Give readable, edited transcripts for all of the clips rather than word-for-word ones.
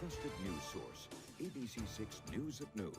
trusted news source, ABC6 News at Noon.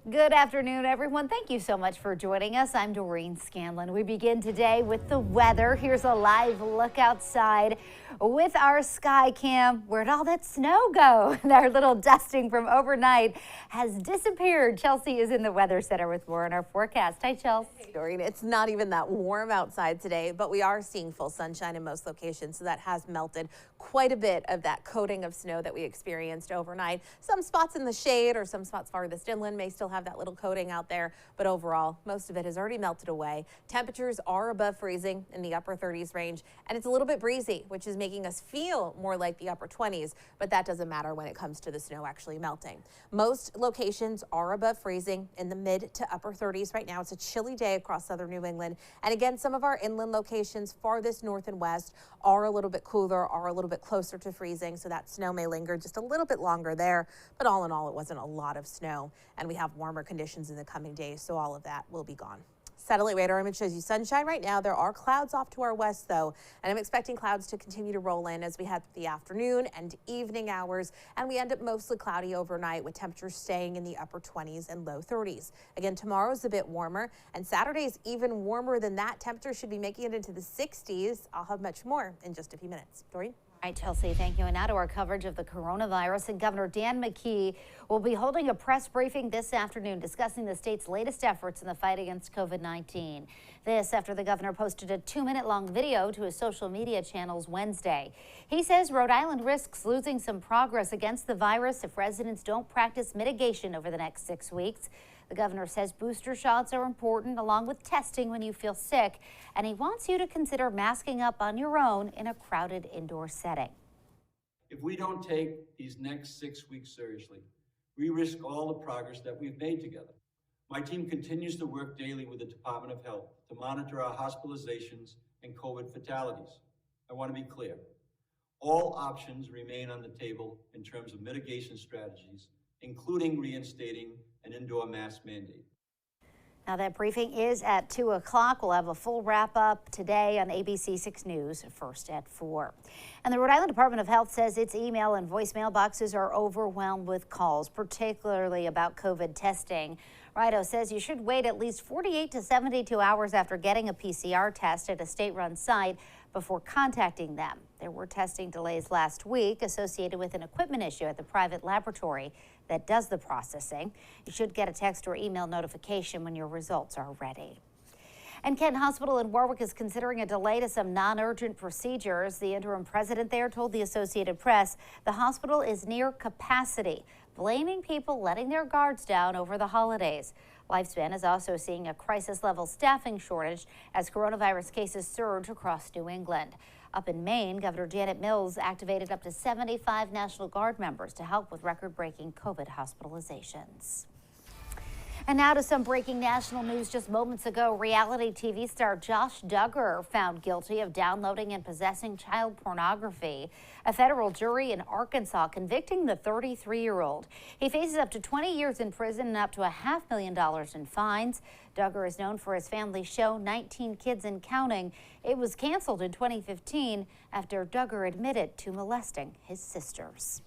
Good afternoon, everyone. Thank you so much for joining us. I'm Doreen Scanlon. We begin today with the weather. Here's a live look outside with our sky cam. Where'd all that snow go? Our little dusting from overnight has disappeared. Chelsea is in the weather center with more on our forecast. Hi, Chelsea. Hey, Doreen, it's not even that warm outside today, but we are seeing full sunshine in most locations, so that has melted quite a bit of that coating of snow that we experienced overnight. Some spots in the shade or some spots farthest inland may still have that little coating out there, but overall, most of it has already melted away. Temperatures are above freezing in the upper 30s range, and it's a little bit breezy, which is making us feel more like the upper 20s, but that doesn't matter when it comes to the snow actually melting. Most locations are above freezing in the mid to upper 30s right now. It's a chilly day across southern New England, and again, some of our inland locations farthest north and west are a little bit cooler, are a little bit closer to freezing, so that snow may linger just a little bit longer there, but all in all, it wasn't a lot of snow, and we have warmer conditions in the coming days, so all of that will be gone. Satellite radar image shows you sunshine right now. There are clouds off to our west, though, and I'm expecting clouds to continue to roll in as we head through the afternoon and evening hours, and we end up mostly cloudy overnight with temperatures staying in the upper 20s and low 30s. Again, tomorrow's a bit warmer, and Saturday's even warmer than that. Temperatures should be making it into the 60s. I'll have much more in just a few minutes. Doreen? All right, Chelsea, thank you. And now to our coverage of the coronavirus. And Governor Dan McKee will be holding a press briefing this afternoon discussing the state's latest efforts in the fight against COVID-19. This after the governor posted a 2-minute-long video to his social media channels Wednesday. He says Rhode Island risks losing some progress against the virus if residents don't practice mitigation over the next 6 weeks. The governor says booster shots are important, along with testing when you feel sick, and he wants you to consider masking up on your own in a crowded indoor setting. If we don't take these next 6 weeks seriously, we risk all the progress that we've made together. My team continues to work daily with the Department of Health to monitor our hospitalizations and COVID fatalities. I want to be clear. All options remain on the table in terms of mitigation strategies, including reinstating an indoor mask mandate. Now that briefing is at 2 o'clock. We'll have a full wrap up today on ABC6 News, first at 4. And the Rhode Island Department of Health says its email and voicemail boxes are overwhelmed with calls, particularly about COVID testing. RIDO says you should wait at least 48 to 72 hours after getting a PCR test at a state-run site before contacting them. There were testing delays last week associated with an equipment issue at the private laboratory that does the processing. You should get a text or email notification when your results are ready. And Kent Hospital in Warwick is considering a delay to some non-urgent procedures. The interim president there told the Associated Press the hospital is near capacity, blaming people letting their guards down over the holidays. Lifespan is also seeing a crisis-level staffing shortage as coronavirus cases surge across New England. Up in Maine, Governor Janet Mills activated up to 75 National Guard members to help with record-breaking COVID hospitalizations. And now to some breaking national news. Just moments ago, reality TV star Josh Duggar found guilty of downloading and possessing child pornography. A federal jury in Arkansas convicting the 33-year-old. He faces up to 20 years in prison and up to $500,000 in fines. Duggar is known for his family show 19 Kids and Counting. It was canceled in 2015 after Duggar admitted to molesting his sisters.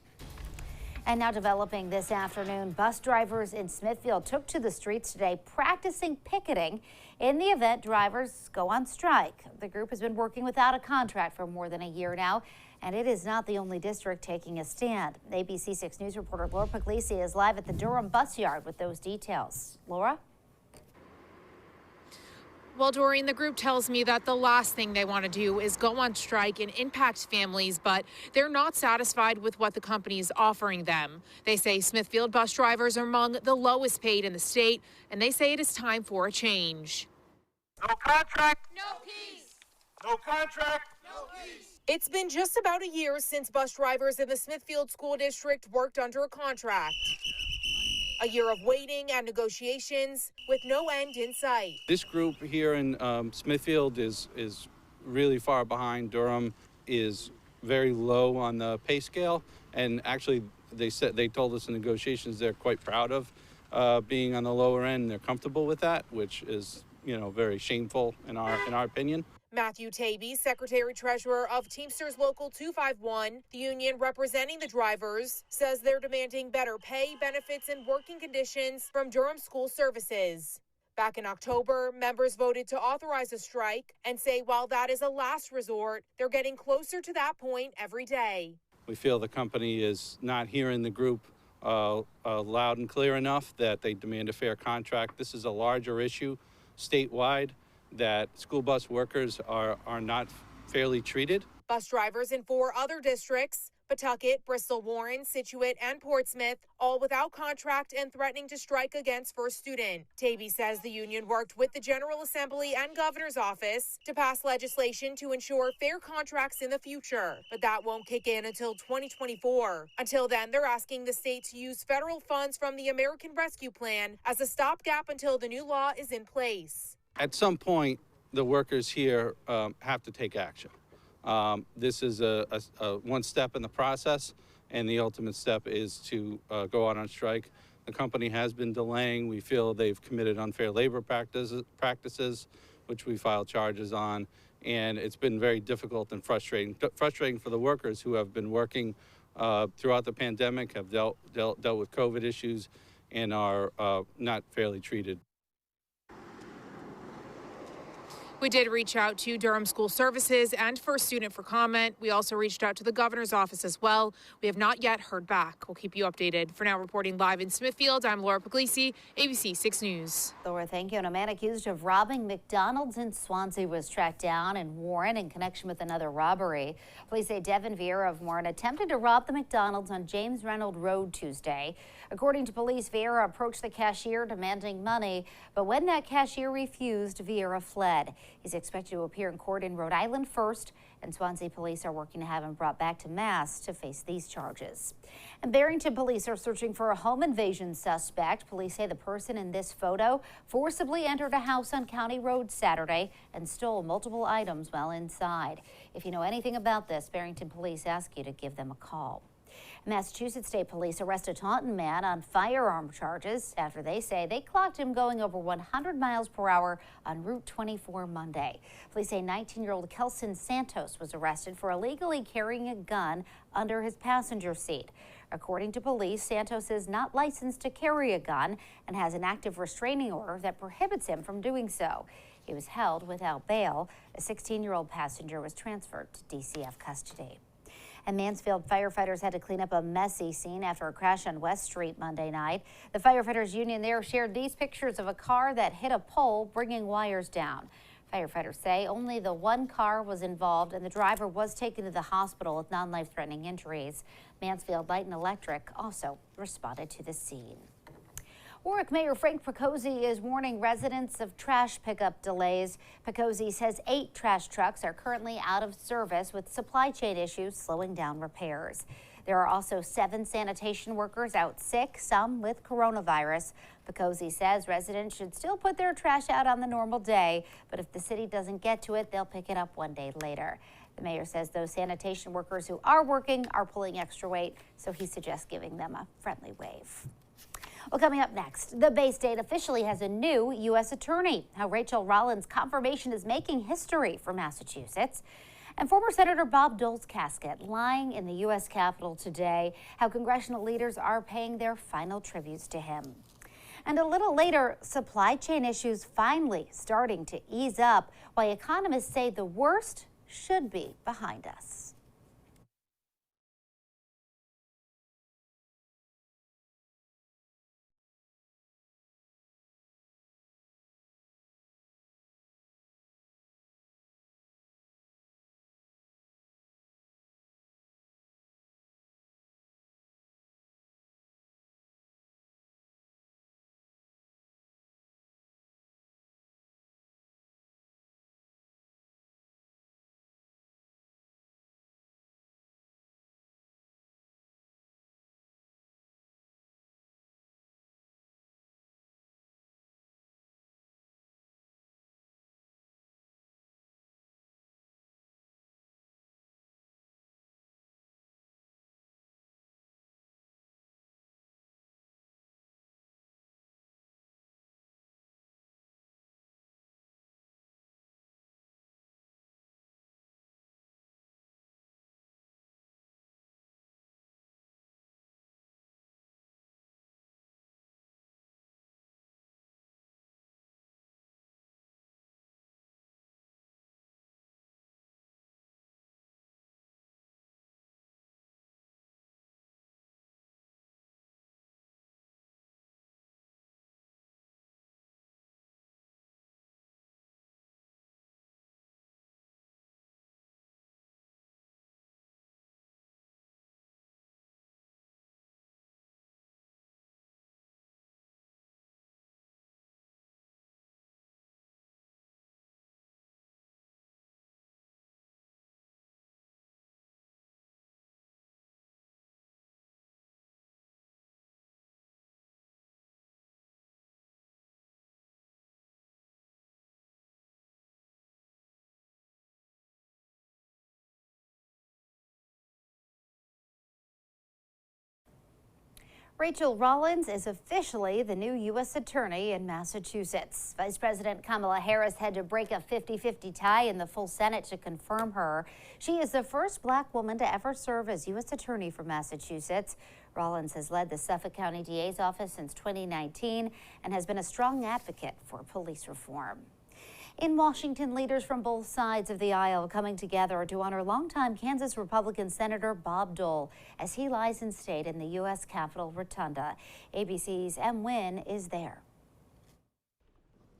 And now developing this afternoon, bus drivers in Smithfield took to the streets today practicing picketing in the event drivers go on strike. The group has been working without a contract for more than a year now, and it is not the only district taking a stand. ABC6 News reporter Laura Puglisi is live at the Durham bus yard with those details. Laura? Well, Doreen, the group tells me that the last thing they want to do is go on strike and impact families, but they're not satisfied with what the company is offering them. They say Smithfield bus drivers are among the lowest paid in the state, and they say it is time for a change. No contract. No peace. No contract. No peace. It's been just about a year since bus drivers in the Smithfield School District worked under a contract. A year of waiting and negotiations with no end in sight. This group here in Smithfield is really far behind. Durham is very low on the pay scale, and actually they told us in negotiations they're quite proud of being on the lower end. They're comfortable with that, which is very shameful in our opinion. Matthew Tavy, Secretary-Treasurer of Teamsters Local 251, the union representing the drivers, says they're demanding better pay, benefits, and working conditions from Durham School Services. Back in October, members voted to authorize a strike and say while that is a last resort, they're getting closer to that point every day. We feel the company is not hearing the group loud and clear enough that they demand a fair contract. This is a larger issue statewide, that school bus workers are not fairly treated. Bus drivers in 4 other districts, Pawtucket, Bristol, Warren, Scituate, and Portsmouth, all without contract and threatening to strike against First Student. Tavy says the union worked with the General Assembly and Governor's Office to pass legislation to ensure fair contracts in the future, but that won't kick in until 2024. Until then, they're asking the state to use federal funds from the American Rescue Plan as a stopgap until the new law is in place. At some point, the workers here have to take action. This is a one step in the process, and the ultimate step is to go out on strike. The company has been delaying. We feel they've committed unfair labor practices, which we filed charges on, and it's been very difficult and frustrating for the workers who have been working throughout the pandemic, have dealt with COVID issues, and are not fairly treated. We did reach out to Durham School Services and First Student for comment. We also reached out to the governor's office as well. We have not yet heard back. We'll keep you updated. For now, reporting live in Smithfield, I'm Laura Puglisi, ABC6 News. Laura, thank you. And a man accused of robbing McDonald's in Swansea was tracked down in Warren in connection with another robbery. Police say Devin Vieira of Warren attempted to rob the McDonald's on James Reynolds Road Tuesday. According to police, Vieira approached the cashier demanding money, but when that cashier refused, Vieira fled. He's expected to appear in court in Rhode Island first, and Swansea police are working to have him brought back to Mass to face these charges. And Barrington police are searching for a home invasion suspect. Police say the person in this photo forcibly entered a house on County Road Saturday and stole multiple items while inside. If you know anything about this, Barrington police ask you to give them a call. Massachusetts State Police arrest a Taunton man on firearm charges after they say they clocked him going over 100 miles per hour on Route 24 Monday. Police say 19-year-old Kelson Santos was arrested for illegally carrying a gun under his passenger seat. According to police, Santos is not licensed to carry a gun and has an active restraining order that prohibits him from doing so. He was held without bail. A 16-year-old passenger was transferred to DCF custody. And Mansfield firefighters had to clean up a messy scene after a crash on West Street Monday night. The firefighters union there shared these pictures of a car that hit a pole, bringing wires down. Firefighters say only the one car was involved and the driver was taken to the hospital with non-life-threatening injuries. Mansfield Light and Electric also responded to the scene. Warwick Mayor Frank Picozzi is warning residents of trash pickup delays. Picozzi says 8 trash trucks are currently out of service with supply chain issues slowing down repairs. There are also 7 sanitation workers out sick, some with coronavirus. Picozzi says residents should still put their trash out on the normal day, but if the city doesn't get to it, they'll pick it up one day later. The mayor says those sanitation workers who are working are pulling extra weight, so he suggests giving them a friendly wave. Well, coming up next, the Bay State officially has a new U.S. attorney. How Rachel Rollins' confirmation is making history for Massachusetts. And former Senator Bob Dole's casket lying in the U.S. Capitol today. How congressional leaders are paying their final tributes to him. And a little later, supply chain issues finally starting to ease up, while economists say the worst should be behind us. Rachel Rollins is officially the new U.S. Attorney in Massachusetts. Vice President Kamala Harris had to break a 50-50 tie in the full Senate to confirm her. She is the first black woman to ever serve as U.S. Attorney for Massachusetts. Rollins has led the Suffolk County DA's office since 2019 and has been a strong advocate for police reform. In Washington, leaders from both sides of the aisle coming together to honor longtime Kansas Republican Senator Bob Dole as he lies in state in the U.S. Capitol Rotunda. ABC's M. Wynn is there.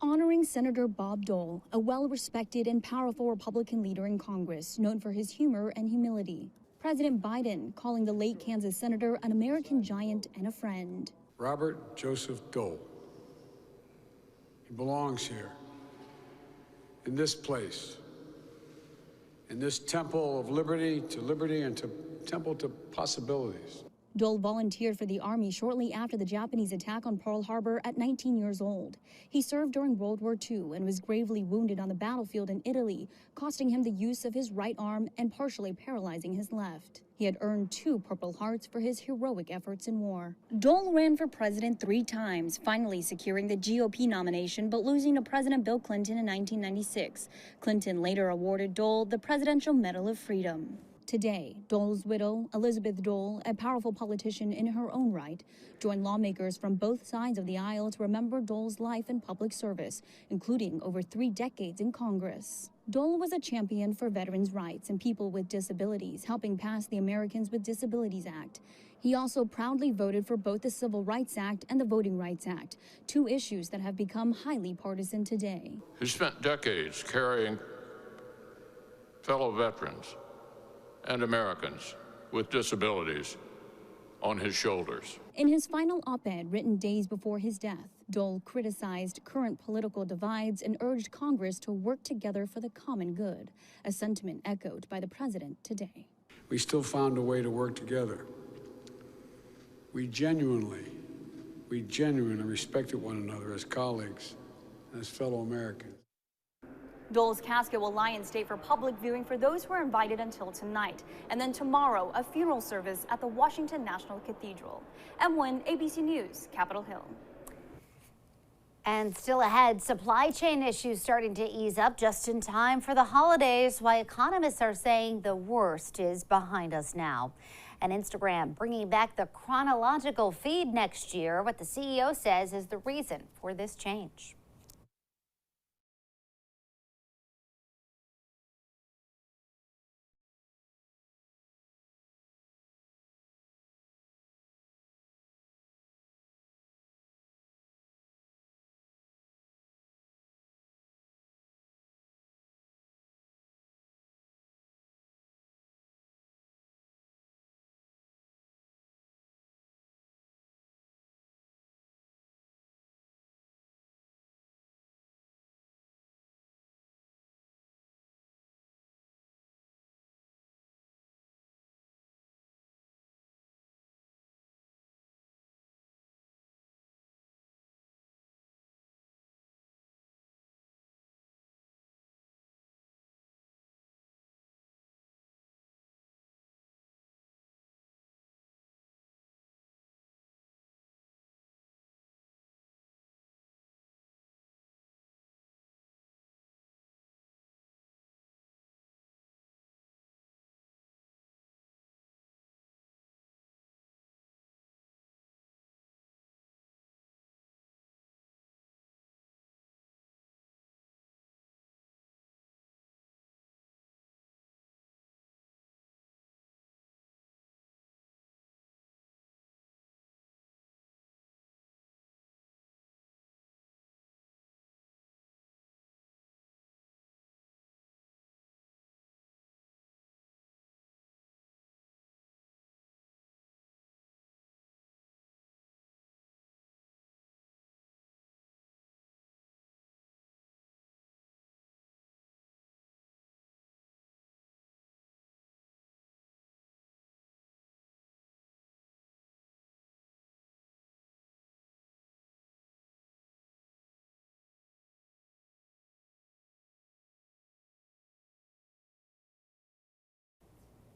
Honoring Senator Bob Dole, a well-respected and powerful Republican leader in Congress, known for his humor and humility. President Biden calling the late Kansas senator an American giant and a friend. Robert Joseph Dole. He belongs here, in this place, in this temple of liberty and to temple to possibilities. Dole volunteered for the Army shortly after the Japanese attack on Pearl Harbor at 19 years old. He served during World War II and was gravely wounded on the battlefield in Italy, costing him the use of his right arm and partially paralyzing his left. He had earned 2 Purple Hearts for his heroic efforts in war. Dole ran for president 3 times, finally securing the GOP nomination but losing to President Bill Clinton in 1996. Clinton later awarded Dole the Presidential Medal of Freedom. Today, Dole's widow, Elizabeth Dole, a powerful politician in her own right, joined lawmakers from both sides of the aisle to remember Dole's life and public service, including over 3 decades in Congress. Dole was a champion for veterans' rights and people with disabilities, helping pass the Americans with Disabilities Act. He also proudly voted for both the Civil Rights Act and the Voting Rights Act, 2 issues that have become highly partisan today. He spent decades carrying fellow veterans and Americans with disabilities on his shoulders. In his final op-ed written days before his death, Dole criticized current political divides and urged Congress to work together for the common good, a sentiment echoed by the president today. We still found a way to work together. We genuinely respected one another as colleagues and as fellow Americans. Dole's casket will lie in state for public viewing for those who are invited until tonight. And then tomorrow, a funeral service at the Washington National Cathedral. M1, ABC News, Capitol Hill. And still ahead, supply chain issues starting to ease up just in time for the holidays, while economists are saying the worst is behind us now. And Instagram bringing back the chronological feed next year, what the CEO says is the reason for this change.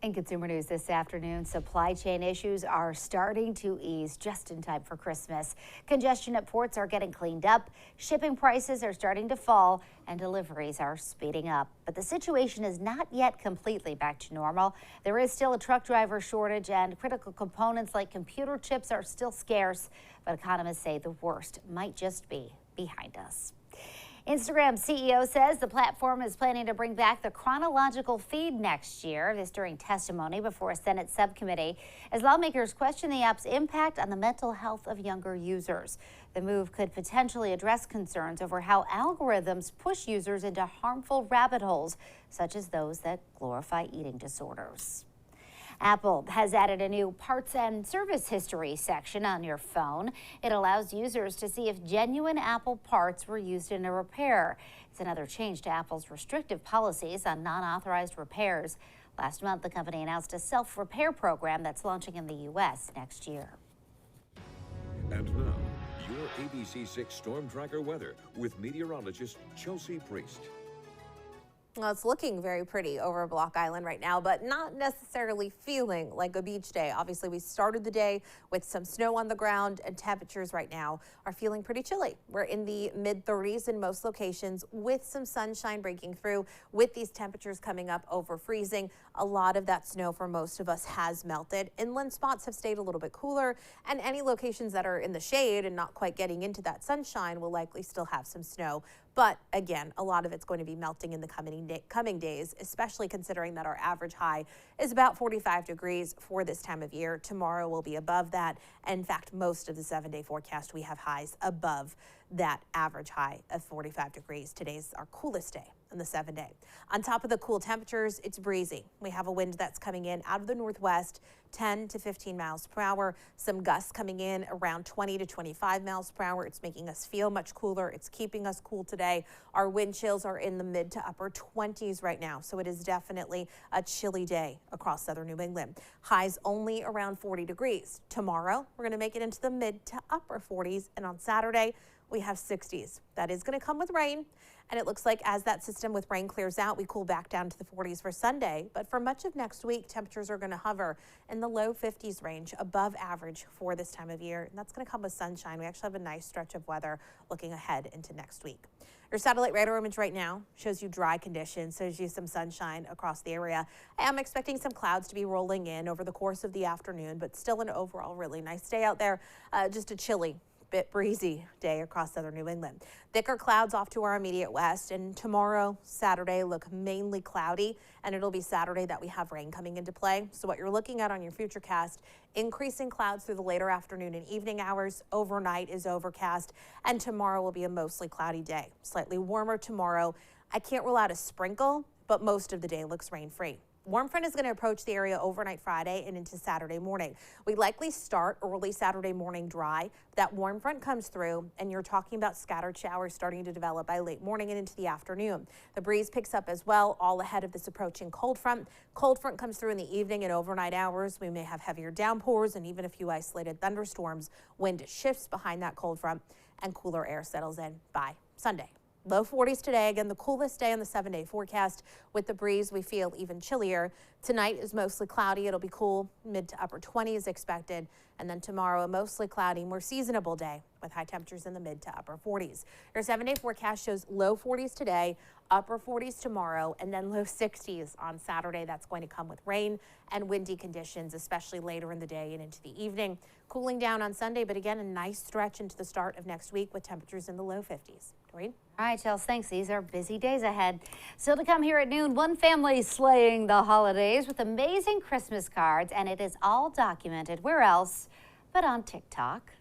In consumer news this afternoon, supply chain issues are starting to ease just in time for Christmas. Congestion at ports are getting cleaned up, shipping prices are starting to fall, and deliveries are speeding up. But the situation is not yet completely back to normal. There is still a truck driver shortage, and critical components like computer chips are still scarce. But economists say the worst might just be behind us. Instagram CEO says the platform is planning to bring back the chronological feed next year. This during testimony before a Senate subcommittee as lawmakers question the app's impact on the mental health of younger users. The move could potentially address concerns over how algorithms push users into harmful rabbit holes, such as those that glorify eating disorders. Apple has added a new parts and service history section on your phone. It allows users to see if genuine Apple parts were used in a repair. It's another change to Apple's restrictive policies on non-authorized repairs. Last month, the company announced a self-repair program that's launching in the U.S. next year. And now, your ABC6 Storm Tracker weather with meteorologist Chelsea Priest. Well, it's looking very pretty over Block Island right now, but not necessarily feeling like a beach day. Obviously, we started the day with some snow on the ground, and temperatures right now are feeling pretty chilly. We're in the mid-30s in most locations with some sunshine breaking through. With these temperatures coming up over freezing, a lot of that snow for most of us has melted. Inland spots have stayed a little bit cooler, and any locations that are in the shade and not quite getting into that sunshine will likely still have some snow. But again, a lot of it's going to be melting in the coming days, especially considering that our average high is about 45 degrees for this time of year. Tomorrow will be above that. In fact, most of the 7-day forecast, we have highs above that average high of 45 degrees. Today's our coolest day in the 7-day. On top of the cool temperatures, it's breezy. We have a wind that's coming in out of the northwest, 10 to 15 miles per hour. Some gusts coming in around 20 to 25 miles per hour. It's making us feel much cooler. It's keeping us cool today. Our wind chills are in the mid to upper 20s right now, so it is definitely a chilly day across southern New England. Highs only around 40 degrees. Tomorrow, we're going to make it into the mid to upper 40s, and on Saturday, we have 60s. That is going to come with rain. And it looks like as that system with rain clears out, we cool back down to the 40s for Sunday. But for much of next week, temperatures are going to hover in the low 50s range, above average for this time of year. And that's going to come with sunshine. We actually have a nice stretch of weather looking ahead into next week. Your satellite radar image right now shows you dry conditions, shows you some sunshine across the area. I am expecting some clouds to be rolling in over the course of the afternoon, but still an overall really nice day out there. Just a chilly, bit breezy day across southern New England. Thicker clouds off to our immediate west, and tomorrow, Saturday, look mainly cloudy, and it'll be Saturday that we have rain coming into play. So what you're looking at on your futurecast, increasing clouds through the later afternoon and evening hours. Overnight is overcast, and tomorrow will be a mostly cloudy day. Slightly warmer tomorrow. I can't rule out a sprinkle, but most of the day looks rain-free. Warm front is going to approach the area overnight Friday and into Saturday morning. We likely start early Saturday morning dry. That warm front comes through, and you're talking about scattered showers starting to develop by late morning and into the afternoon. The breeze picks up as well, all ahead of this approaching cold front. Cold front comes through in the evening and overnight hours. We may have heavier downpours and even a few isolated thunderstorms. Wind shifts behind that cold front, and cooler air settles in by Sunday. Low 40s today, again, the coolest day on the 7-day forecast. With the breeze, we feel even chillier. Tonight is mostly cloudy. It'll be cool, mid to upper 20s expected. And then tomorrow, a mostly cloudy, more seasonable day with high temperatures in the mid to upper 40s. Your 7-day forecast shows low 40s today, upper 40s tomorrow, and then low 60s on Saturday. That's going to come with rain and windy conditions, especially later in the day and into the evening. Cooling down on Sunday, but again, a nice stretch into the start of next week with temperatures in the low 50s. Doreen? All right, Chels, thanks. These are busy days ahead. Still to come here at noon, one family slaying the holidays with amazing Christmas cards, and it is all documented. Where else but on TikTok?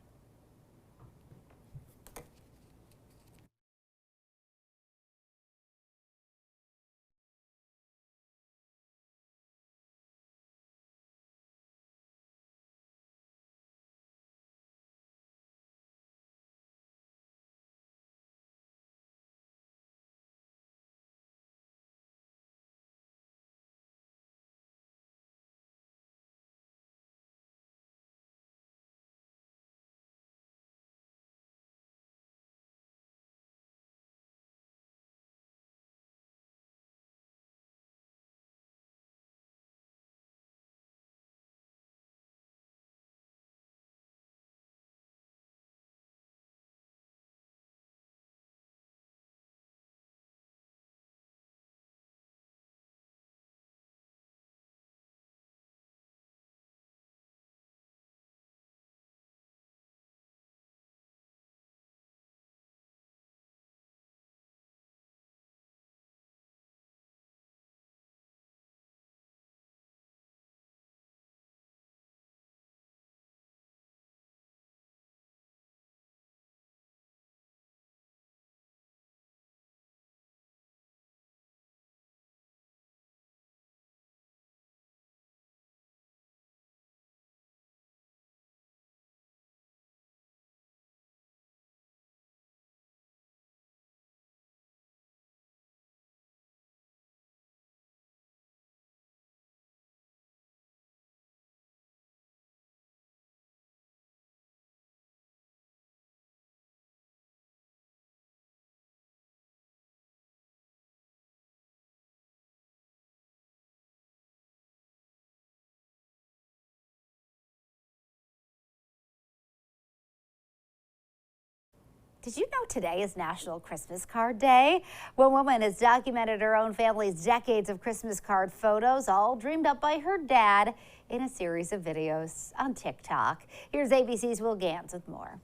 Did you know today is National Christmas Card Day? One woman has documented her own family's decades of Christmas card photos, all dreamed up by her dad in a series of videos on TikTok. Here's ABC's Will Gans with more.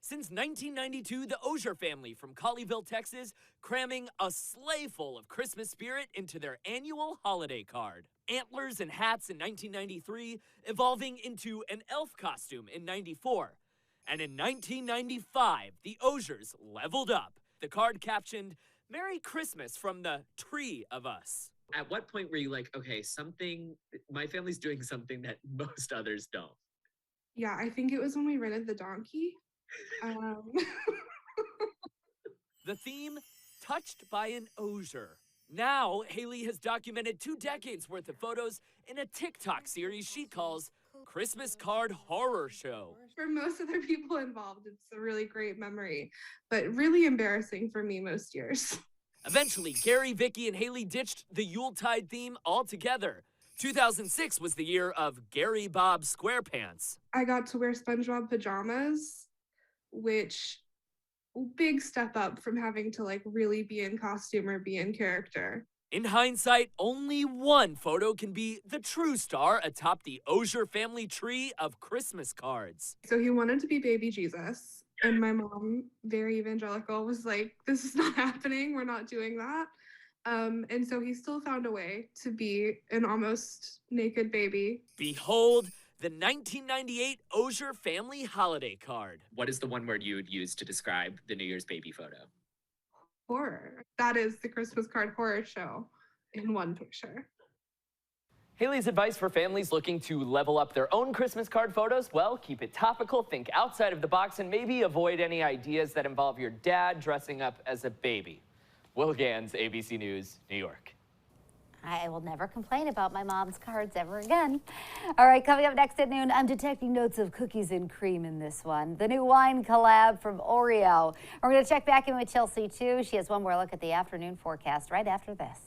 Since 1992, the Osier family from Colleyville, Texas, cramming a sleigh full of Christmas spirit into their annual holiday card. Antlers and hats in 1993, evolving into an elf costume in 94. And in 1995, the Osiers leveled up. The card captioned, "Merry Christmas from the tree of us." At what point were you like, okay, my family's doing something that most others don't? Yeah, I think it was when we rented the donkey. The theme, touched by an Osier. Now, Haley has documented 2 decades worth of photos in a TikTok series she calls Christmas Card Horror Show. For most of the people involved, it's a really great memory, but really embarrassing for me most years. Eventually, Gary, Vicky, and Haley ditched the Yuletide theme altogether. 2006 was the year of Gary Bob SquarePants. I got to wear SpongeBob pajamas, which big step up from having to really be in costume or be in character. In hindsight, only one photo can be the true star atop the Osier family tree of Christmas cards. So he wanted to be baby Jesus, and my mom, very evangelical, was like, this is not happening, we're not doing that. And so he still found a way to be an almost naked baby. Behold, the 1998 Osier family holiday card. What is the one word you would use to describe the New Year's baby photo? Horror. That is the Christmas Card Horror Show in one picture. Haley's advice for families looking to level up their own Christmas card photos? Well, keep it topical, think outside of the box, and maybe avoid any ideas that involve your dad dressing up as a baby. Will Gans, ABC News, New York. I will never complain about my mom's cards ever again. All right, coming up next at noon, I'm detecting notes of cookies and cream in this one. The new wine collab from Oreo. We're going to check back in with Chelsea, too. She has one more look at the afternoon forecast right after this.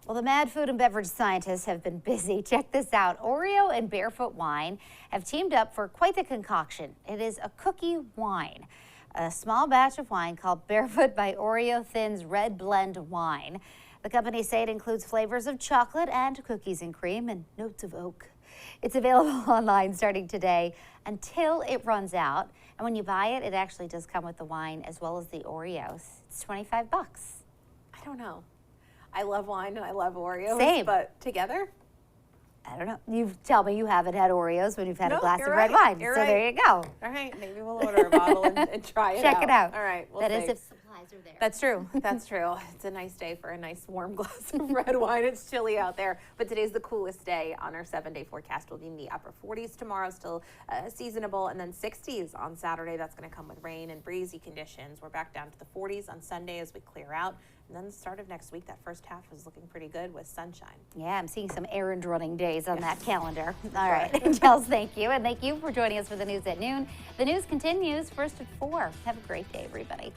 Well, the mad food and beverage scientists have been busy. Check this out. Oreo and Barefoot Wine have teamed up for quite the concoction. It is a cookie wine, a small batch of wine called Barefoot by Oreo Thins Red Blend Wine. The company say it includes flavors of chocolate and cookies and cream and notes of oak. It's available online starting today until it runs out. And when you buy it, it actually does come with the wine as well as the Oreos. It's $25. I don't know. I love wine and I love Oreos. Same. But together? I don't know. You tell me you haven't had Oreos when you've had a No, glass you're of red right. wine. You're So right. there you go. All right, maybe we'll order a bottle and try it out. Check it out. All right, we'll That see. is if supplies are there. That's true. That's true. It's a nice day for a nice warm glass of red wine. It's chilly out there, but today's the coolest day on our 7-day forecast. We'll be in the upper 40s tomorrow, still seasonable, and then 60s on Saturday. That's going to come with rain and breezy conditions. We're back down to the 40s on Sunday as we clear out. And then the start of next week, that first half is looking pretty good with sunshine. Yeah, I'm seeing some errand running days on that calendar. All right, Chels, thank you. And thank you for joining us for the news at noon. The news continues first at 4. Have a great day, everybody.